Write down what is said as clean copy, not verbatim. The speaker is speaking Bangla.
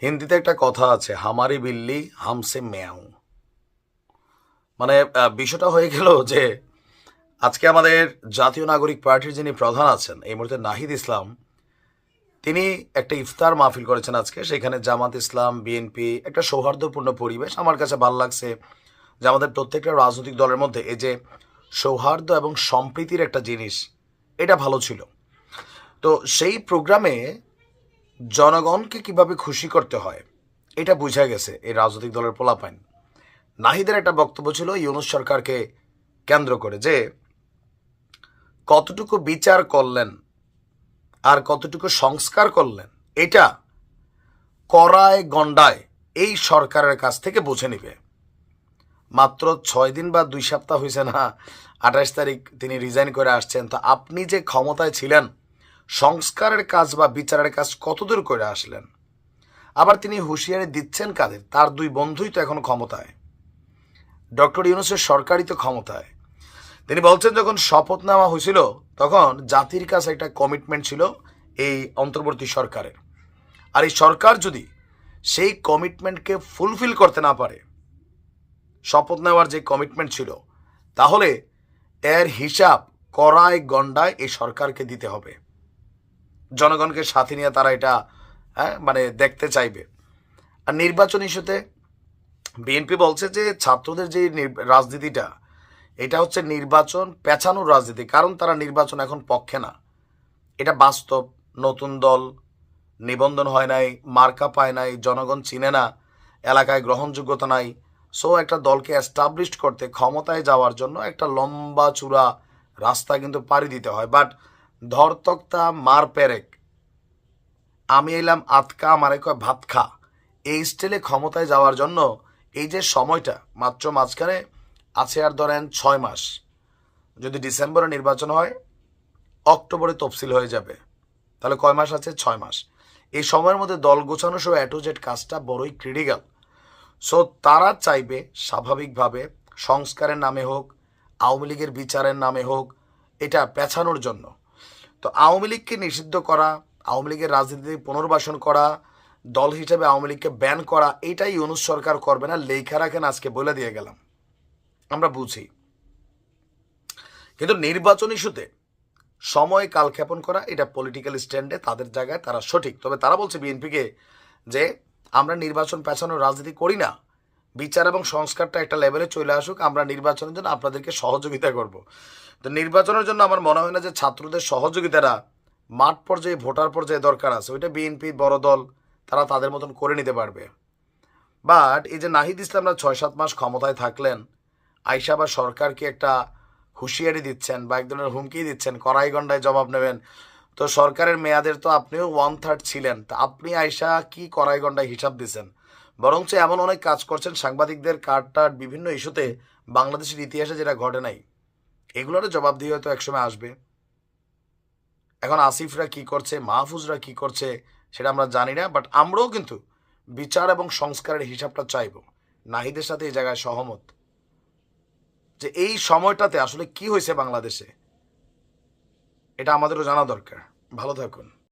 হিন্দিতে একটা কথা আছে, হামারি বিল্লি হামসে মেয়াও। মানে বিষয়টা হয়ে গেল যে আজকে আমাদের জাতীয় নাগরিক পার্টির যিনি প্রধান আছেন এই মুহূর্তে নাহিদ ইসলাম, তিনি একটা ইফতার মাহফিল করেছেন আজকে। সেখানে জামাত ইসলাম, বিএনপি, একটা সৌহার্দ্যপূর্ণ পরিবেশ। আমার কাছে ভালো লাগছে যে আমাদের প্রত্যেকটা রাজনৈতিক দলের মধ্যে এই যে সৌহার্দ্য এবং সম্প্রীতির একটা জিনিস, এটা ভালো ছিল। তো সেই প্রোগ্রামে জনগণকে কিভাবে খুশি করতে হয় এটা বোঝা গেছে এই রাজনৈতিক দলের পোলাপাইন। নাহিদের একটা বক্তব্য ছিল ইউনূস সরকারকে কেন্দ্র করে, যে কতটুকু বিচার করলেন আর কতটুকু সংস্কার করলেন এটা কড়ায় গণ্ডায় এই সরকারের কাছ থেকে বুঝে নিবে। মাত্র 6 দিন বা 2 সপ্তাহ হয়েছে না, 28 তারিখ তিনি রিজাইন করে আসছেন। তো আপনি যে ক্ষমতায় ছিলেন, সংস্কারের কাজ বা বিচারের কাজ কতদূর করে আসলেন? আবার তিনি হুঁশিয়ারি দিচ্ছেন কাদের? তার 2 বন্ধুই তো এখন ক্ষমতায়, ডক্টর ইউনূসের সরকারই তো ক্ষমতায়। তিনি বলছেন যখন শপথ নেওয়া হয়েছিল তখন জাতির কাছে একটা কমিটমেন্ট ছিল এই অন্তর্বর্তী সরকারের। আর এই সরকার যদি সেই কমিটমেন্টকে ফুলফিল করতে না পারে, শপথ নেওয়ার যে কমিটমেন্ট ছিল, তাহলে এর হিসাব কড়ায় গণ্ডায় এই সরকারকে দিতে হবে। জনগণকে সাথে নিয়ে তারা এটা মানে দেখতে চাইবে। আর নির্বাচন ইস্যুতে বিএনপি বলছে যে ছাত্রদের যে রাজনীতিটা, এটা হচ্ছে নির্বাচন পেছানোর রাজনীতি, কারণ তারা নির্বাচন এখন পক্ষে না। এটা বাস্তব। নতুন দল নিবন্ধন হয় নাই, মার্কা পায় নাই, জনগণ চিনে না, এলাকায় গ্রহণযোগ্যতা নাই। সো একটা দলকে এস্টাবলিশড করতে, ক্ষমতায় যাওয়ার জন্য একটা লম্বা চূড়া রাস্তা কিন্তু পাড়ি দিতে হয়। বাট ধরতক্তা মার পেরেক, আমি এলাম আতকা আমারে কয় ভাত খা, এই স্টাইলে ক্ষমতায় যাওয়ার জন্য এই যে সময়টা মাত্র মাঝখানে আছে, আর ধরেন 6 মাস, যদি ডিসেম্বরে নির্বাচন হয়, অক্টোবরে তফসিল হয়ে যাবে, তাহলে কয় মাস আছে? 6 মাস। এই সময়ের মধ্যে দল গোছানো সহ এ টু জেড কাজটা বড়ই ক্রিটিক্যাল। সো তারা চাইবে স্বাভাবিকভাবে সংস্কারের নামে হোক, আওয়ামী লীগের বিচারের নামে হোক, এটা পেছানোর জন্য। তো আওয়ামী লীগকে নিষিদ্ধ করা, আওয়ামী লীগের রাজনীতি পুনর্বাসন করা, দল হিসেবে আওয়ামী লীগকে ব্যান করা, এটাই ইউনূস সরকার করবে না। লেখা রাখেন, আজকে বলে দিয়ে গেলাম, আমরা বুঝি। কিন্তু নির্বাচন ইস্যুতে সময় কালক্ষেপণ করা, এটা পলিটিক্যাল স্ট্যান্ডে তাদের জায়গায় তারা সঠিক। তবে তারা বলছে বিএনপিকে যে আমরা নির্বাচন পেছানোর রাজনীতি করি না, বিচার এবং সংস্কারটা একটা লেভেলে চলে আসুক, আমরা নির্বাচনের জন্য আপনাদেরকে সহযোগিতা করব। তো নির্বাচনের জন্য আমার মনে হয় না যে ছাত্রদের সহযোগিতাটা মাঠ পর্যায়ে, ভোটার পর্যায়ে দরকার আছে। ওইটা বিএনপি বড় দল, তারা তাদের মতন করে নিতে পারবে। বাট এই যে নাহিদ ইসলামরা 6-7 মাস ক্ষমতায় থাকলেন, আইসা বা সরকারকে একটা হুঁশিয়ারি দিচ্ছেন বা এক ধরনের হুমকি দিচ্ছেন, কড়াই গন্ডায় জবাব নেবেন। তো সরকারের মেয়াদের তো আপনিও 1/3 ছিলেন, তা আপনি আইসা কি কড়াই গন্ডায় হিসাব দিচ্ছেন? বরঞ্চ এমন অনেক কাজ করছেন, সাংবাদিকদের কার্ডটার বিভিন্ন ইস্যুতে বাংলাদেশের ইতিহাসে যেটা ঘটে নাই, এগুলোরও জবাব দিয়ে হয়তো একসময় আসবে। এখন আসিফরা কি করছে, মাহফুজরা কি করছে, সেটা আমরা জানি না। বাট আমরাও কিন্তু বিচার এবং সংস্কারের হিসাবটা চাইব। নাহিদের সাথে এই জায়গায় সহমত যে এই সময়টাতে আসলে কি হয়েছে বাংলাদেশে, এটা আমাদেরও জানা দরকার। ভালো থাকুন।